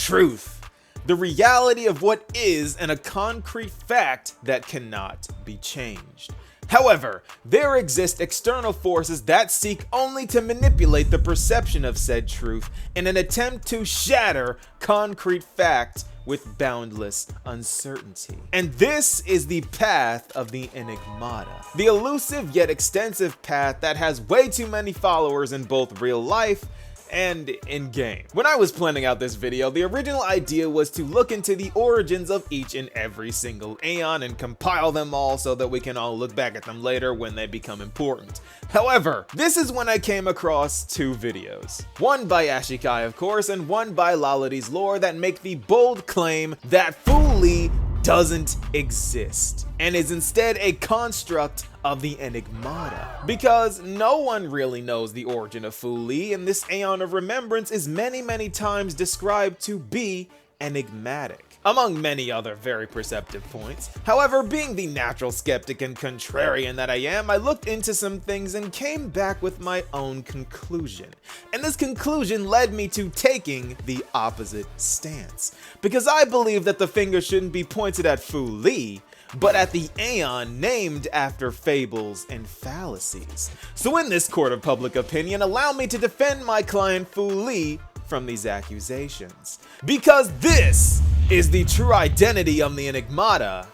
Truth, the reality of what is and a concrete fact that cannot be changed. However, there exist external forces that seek only to manipulate the perception of said truth in an attempt to shatter concrete fact with boundless uncertainty. And this is the path of the Enigmata, the elusive yet extensive path that has way too many followers in both real life and in-game. When I was planning out this video, the original idea was to look into the origins of each and every single Aeon and compile them all so that we can all look back at them later when they become important. However, this is when I came across two videos. One by Ashikai, of course, and one by Lality's Lore that make the bold claim that Fuli doesn't exist and is instead a construct of the Enigmata. Because no one really knows the origin of Fuli, and this Aeon of Remembrance is many times described to be enigmatic, among many other very perceptive points. However, being the natural skeptic and contrarian that I am, I looked into some things and came back with my own conclusion. And this conclusion led me to taking the opposite stance, because I believe that the finger shouldn't be pointed at Fuli, but at the Aeon named after fables and fallacies. So in this court of public opinion, allow me to defend my client Fuli from these accusations. Because this is the true identity of the Enigmata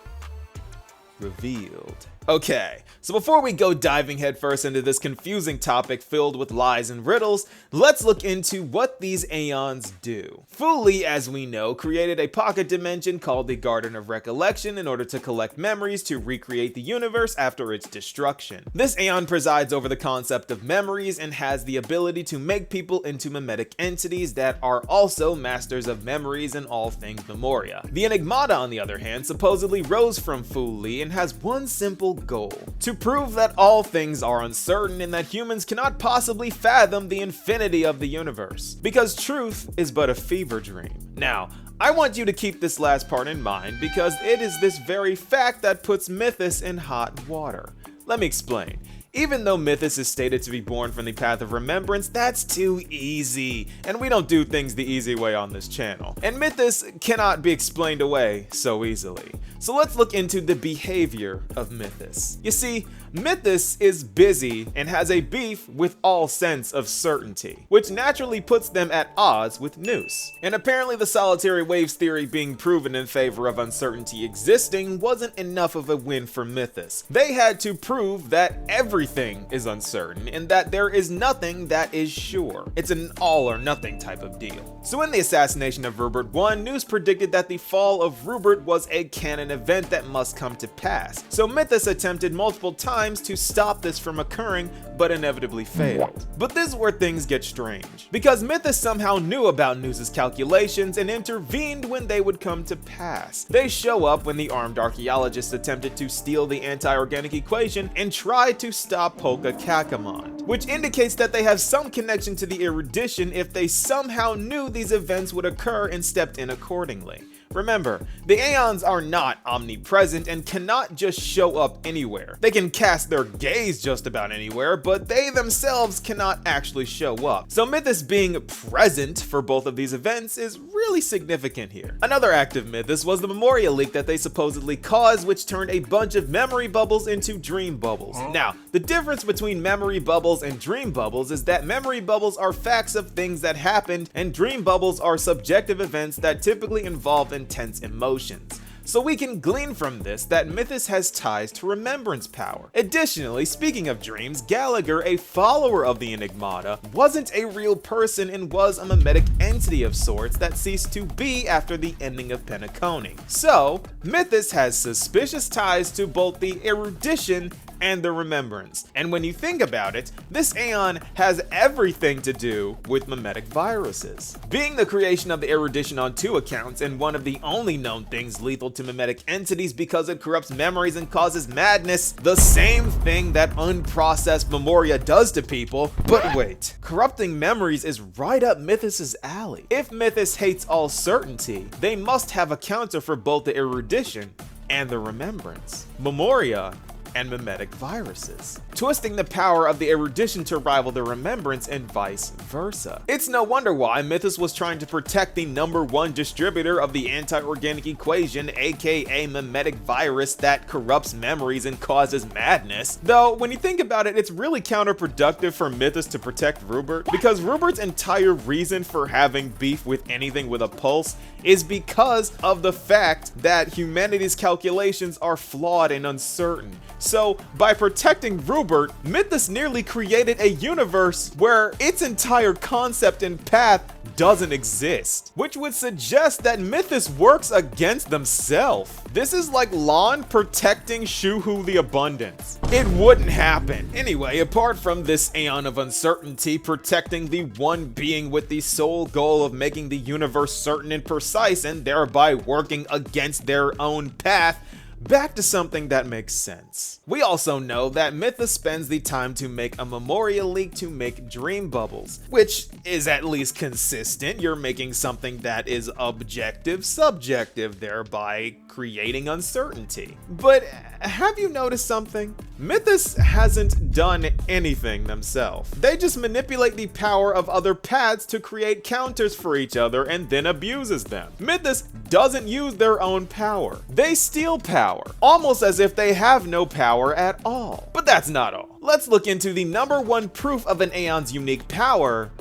revealed. Okay, so before we go diving headfirst into this confusing topic filled with lies and riddles, let's look into what these Aeons do. Fuli, as we know, created a pocket dimension called the Garden of Recollection in order to collect memories to recreate the universe after its destruction. This Aeon presides over the concept of memories and has the ability to make people into mimetic entities that are also masters of memories and all things Memoria. The Enigmata, on the other hand, supposedly rose from Fuli and has one simple goal: to prove that all things are uncertain and that humans cannot possibly fathom the infinity of the universe, because truth is but a fever dream. Now, I want you to keep this last part in mind because it is this very fact that puts Mythus in hot water. Let me explain. Even though Mythus is stated to be born from the path of remembrance, that's too easy, and we don't do things the easy way on this channel. And Mythus cannot be explained away so easily. So let's look into the behavior of Mythus. You see, Mythus is busy and has a beef with all sense of certainty, which naturally puts them at odds with Nous. And apparently the solitary waves theory being proven in favor of uncertainty existing wasn't enough of a win for Mythus. They had to prove that everything is uncertain and that there is nothing that is sure. It's an all or nothing type of deal. So in the assassination of Rupert I, Nous predicted that the fall of Rupert was a canon event that must come to pass. So Mythus attempted multiple times to stop this from occurring, but inevitably failed. But this is where things get strange, because Mythus somehow knew about Nous' calculations and intervened when they would come to pass. They show up when the armed archaeologists attempted to steal the anti-organic equation and tried to stop Polka Kakamond, which indicates that they have some connection to the Erudition if they somehow knew these events would occur and stepped in accordingly. Remember, the Aeons are not omnipresent and cannot just show up anywhere. They can cast their gaze just about anywhere, but they themselves cannot actually show up. So Mythus being present for both of these events is really significant here. Another active Mythus was the Memoria leak that they supposedly caused, which turned a bunch of memory bubbles into dream bubbles. Now, the difference between memory bubbles and dream bubbles is that memory bubbles are facts of things that happened, and dream bubbles are subjective events that typically involve intense emotions. So we can glean from this that Mythus has ties to remembrance power. Additionally, speaking of dreams, Gallagher, a follower of the Enigmata, wasn't a real person and was a mimetic entity of sorts that ceased to be after the ending of Penacony. So, Mythus has suspicious ties to both the Erudition and the remembrance. And when you think about it, this Aeon has everything to do with mimetic viruses. Being the creation of the Erudition on two accounts and one of the only known things lethal to mimetic entities because it corrupts memories and causes madness, the same thing that unprocessed Memoria does to people. But wait, corrupting memories is right up Mythus's alley. If Mythus hates all certainty, they must have a counter for both the Erudition and the remembrance. Memoria and mimetic viruses, twisting the power of the Erudition to rival the remembrance and vice versa. It's no wonder why Mythus was trying to protect the #1 distributor of the anti-organic equation, aka mimetic virus that corrupts memories and causes madness. Though, when you think about it, it's really counterproductive for Mythus to protect Rupert, because Rupert's entire reason for having beef with anything with a pulse is because of the fact that humanity's calculations are flawed and uncertain. So, by protecting Rupert, Mythus nearly created a universe where its entire concept and path doesn't exist, which would suggest that Mythus works against themselves. This is like Lon protecting Shuhu the Abundance. It wouldn't happen. Anyway, apart from this Aeon of uncertainty protecting the one being with the sole goal of making the universe certain and precise and thereby working against their own path, back to something that makes sense. We also know that Mythus spends the time to make a memorial leak to make dream bubbles, which is at least consistent. You're making something that is objective, subjective, thereby creating uncertainty. But have you noticed something? Mythus hasn't done anything themselves. They just manipulate the power of other paths to create counters for each other and then abuses them. Mythus doesn't use their own power. They steal power, almost as if they have no power at all. But that's not all. Let's look into the #1 proof of an Aeon's unique power: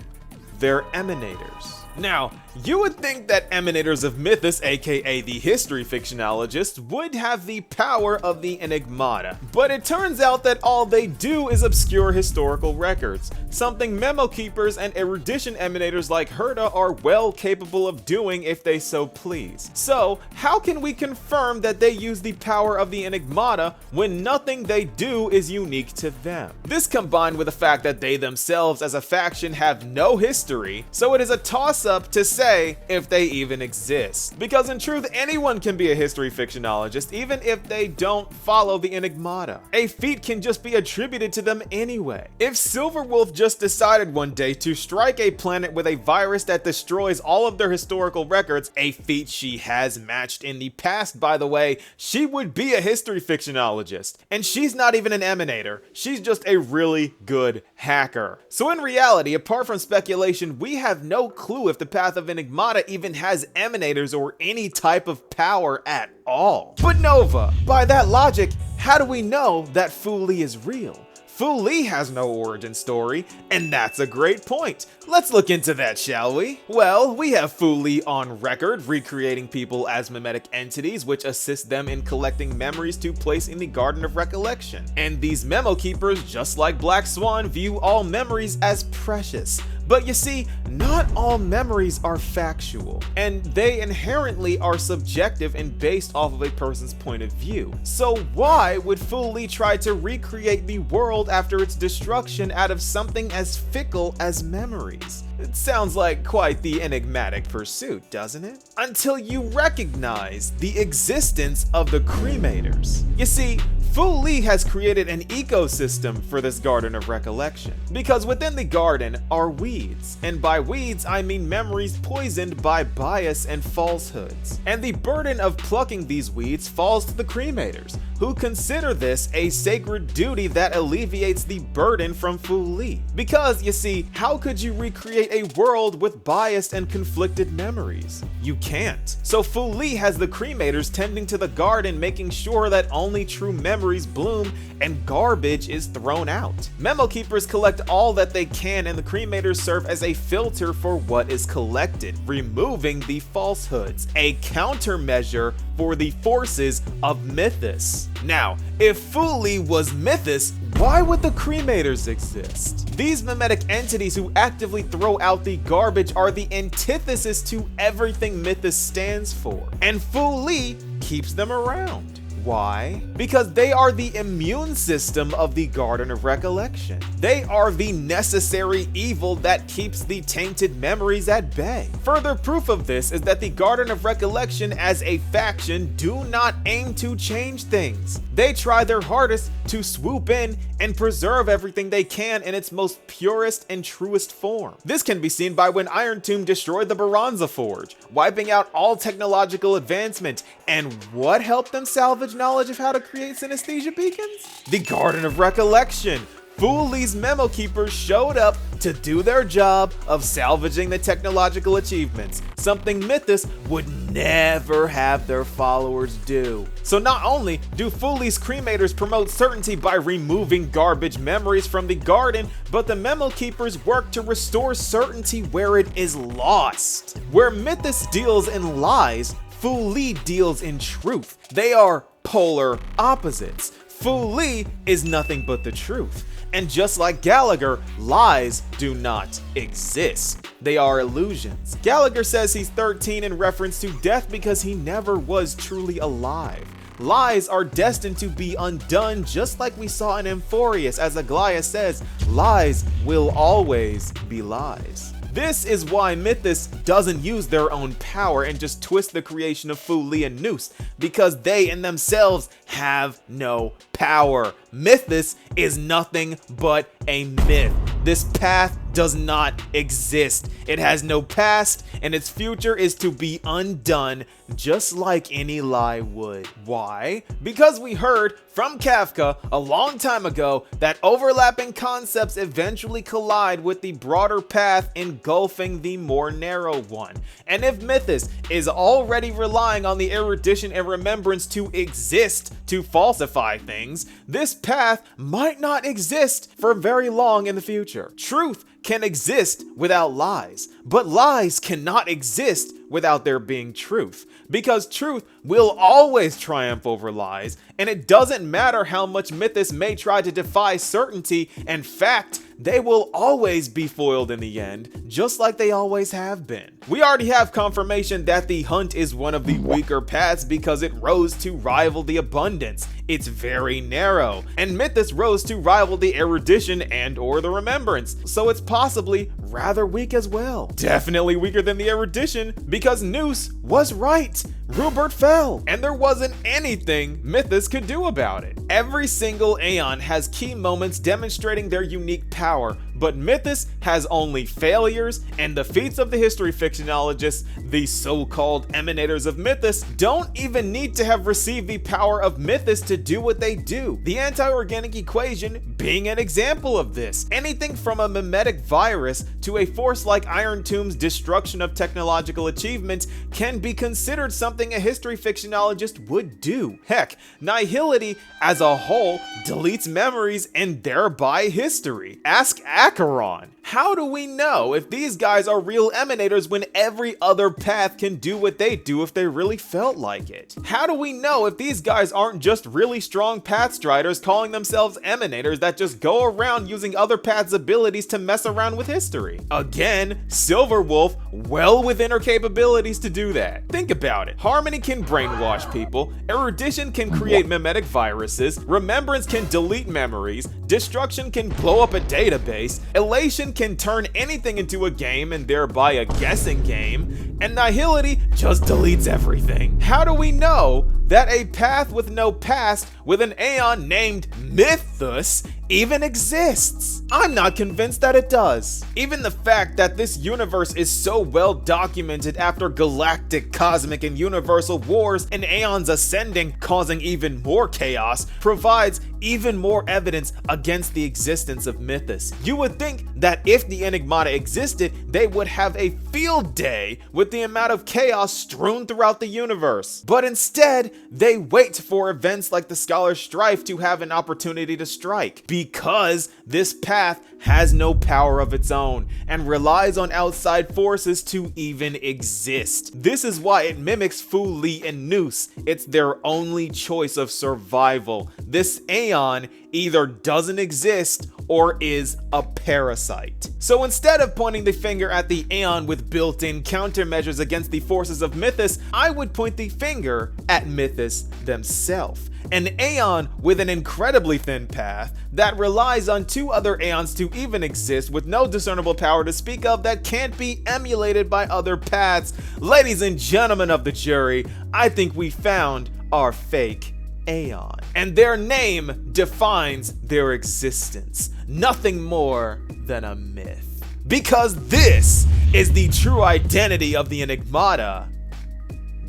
their emanators. Now, you would think that emanators of Mythus, aka the history fictionologists, would have the power of the ENIGMATA, but it turns out that all they do is obscure historical records, something memo keepers and erudition emanators like Herta are well capable of doing if they so please. So, how can we confirm that they use the power of the ENIGMATA when nothing they do is unique to them? This combined with the fact that they themselves as a faction have no history, so it is a toss-up to say if they even exist. Because in truth, anyone can be a history fictionologist even if they don't follow the ENIGMATA. A feat can just be attributed to them anyway. If Silverwolf just decided one day to strike a planet with a virus that destroys all of their historical records, a feat she has matched in the past by the way, she would be a history fictionologist. And she's not even an emanator, she's just a really good hacker. So in reality, apart from speculation, we have no clue if the path of ENIGMATA even has emanators or any type of power at all. But Nova, by that logic, how do we know that Fuli is real? Fuli has no origin story, and that's a great point. Let's look into that, shall we? Well, we have Fuli on record recreating people as mimetic entities which assist them in collecting memories to place in the Garden of Recollection. And these memo keepers, just like Black Swan, view all memories as precious. But you see, not all memories are factual, and they inherently are subjective and based off of a person's point of view. So why would Fuli try to recreate the world after its destruction out of something as fickle as memories? It sounds like quite the enigmatic pursuit, doesn't it? Until you recognize the existence of the cremators. You see, Fuli has created an ecosystem for this Garden of Recollection, because within the garden are weeds, and by weeds I mean memories poisoned by bias and falsehoods. And the burden of plucking these weeds falls to the cremators, who consider this a sacred duty that alleviates the burden from Fuli. Because, you see, how could you recreate a world with biased and conflicted memories? You can't. So Fuli has the cremators tending to the garden, making sure that only true memories bloom and garbage is thrown out. Memo keepers collect all that they can, and the cremators serve as a filter for what is collected, removing the falsehoods, a countermeasure for the forces of Mythus. Now, if Fuli was Mythus, why would the cremators exist? These mimetic entities who actively throw out the garbage are the antithesis to everything Mythus stands for, and Fuli keeps them around. Why? Because they are the immune system of the Garden of Recollection. They are the necessary evil that keeps the tainted memories at bay. Further proof of this is that the Garden of Recollection as a faction do not aim to change things. They try their hardest to swoop in and preserve everything they can in its most purest and truest form. This can be seen by when Iron Tomb destroyed the Baranza Forge, wiping out all technological advancement, and what helped them salvage knowledge of how to create synesthesia beacons? The Garden of Recollection. Fuli's memo keepers showed up to do their job of salvaging the technological achievements, something Mythus would never have their followers do. So not only do Fuli's cremators promote certainty by removing garbage memories from the garden, but the memo keepers work to restore certainty where it is lost. Where Mythus deals in lies, Fuli deals in truth. They are polar opposites. Fuli is nothing but the truth. And just like Gallagher, lies do not exist. They are illusions. Gallagher says he's 13 in reference to death because he never was truly alive. Lies are destined to be undone, just like we saw in Amphorius, as Aglaia says, lies will always be lies. This is why Mythus doesn't use their own power and just twist the creation of Fuli and Nous, because they in themselves have no power. Mythus is nothing but a myth. This path does not exist. It has no past, and its future is to be undone, just like any lie would. Why? Because we heard from Kafka a long time ago that overlapping concepts eventually collide with the broader path engulfing the more narrow one. And if Mythus is already relying on the erudition and remembrance to exist to falsify things, this path might not exist for very long in the future. Truth can exist without lies, but lies cannot exist without there being truth, because truth will always triumph over lies, and it doesn't matter how much Mythus may try to defy certainty and fact, they will always be foiled in the end, just like they always have been. We already have confirmation that the hunt is one of the weaker paths because it rose to rival the abundance. It's very narrow, and Mythus rose to rival the erudition and or the remembrance, so it's possibly rather weak as well. Definitely weaker than the erudition because Nous was right. Rupert fell, and there wasn't anything Mythus could do about it. Every single Aeon has key moments demonstrating their unique power, but Mythus has only failures, and the feats of the history fictionologists, the so-called emanators of Mythus, don't even need to have received the power of Mythus to do what they do. The anti-organic equation being an example of this. Anything from a mimetic virus to a force like Iron Tomb's destruction of technological achievements can be considered something a history fictionologist would do. Heck, nihility as a whole deletes memories and thereby history. Ask Acheron. How do we know if these guys are real emanators when every other path can do what they do if they really felt like it? How do we know if these guys aren't just really strong pathstriders calling themselves emanators that just go around using other paths' abilities to mess around with history? Again, Silverwolf, well within her capabilities to do that. Think about it. Harmony can brainwash people, erudition can create mimetic viruses, remembrance can delete memories, destruction can blow up a database, elation can turn anything into a game and thereby a guessing game, and nihility just deletes everything. How do we know that a path with no past with an Aeon named Mythus even exists? I'm not convinced that it does. Even the fact that this universe is so well documented after galactic, cosmic, and universal wars and Aeons ascending causing even more chaos provides even more evidence against the existence of Mythus. You would think that if the Enigmata existed, they would have a field day with the amount of chaos strewn throughout the universe. But instead, they wait for events like the Scholar's Strife to have an opportunity to strike, because this path has no power of its own and relies on outside forces to even exist. This is why it mimics Fuli and Nous. It's their only choice of survival. This Aeon either doesn't exist or is a parasite. So instead of pointing the finger at the Aeon with built-in countermeasures against the forces of Mythus, I would point the finger at Mythus themselves. An Aeon with an incredibly thin path that relies on two other Aeons to even exist with no discernible power to speak of that can't be emulated by other paths. Ladies and gentlemen of the jury, I think we found our fake Aeon. And their name defines their existence. Nothing more than a myth. Because this is the true identity of the Enigmata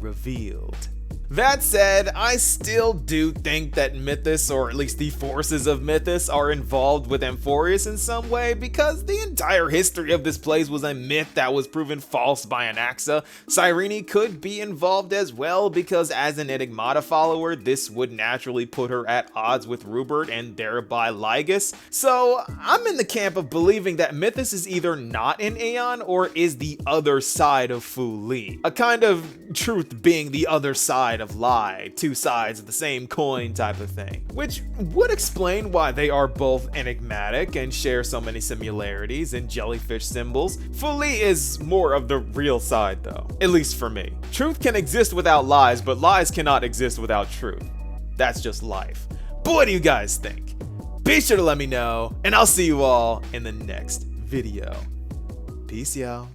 revealed. That said, I still do think that Mythus, or at least the forces of Mythus, are involved with Amphorius in some way, because the entire history of this place was a myth that was proven false by Anaxa. Cyrene could be involved as well, because as an Enigmata follower, this would naturally put her at odds with Rupert and thereby Ligus. So I'm in the camp of believing that Mythus is either not in Aeon or is the other side of Fuli. A kind of truth being the other side of lie, two sides of the same coin type of thing, which would explain why they are both enigmatic and share so many similarities in jellyfish symbols. Fuli is more of the real side though, at least for me. Truth can exist without lies, but lies cannot exist without truth. That's just life. But what do you guys think? Be sure to let me know, and I'll see you all in the next video. Peace, y'all.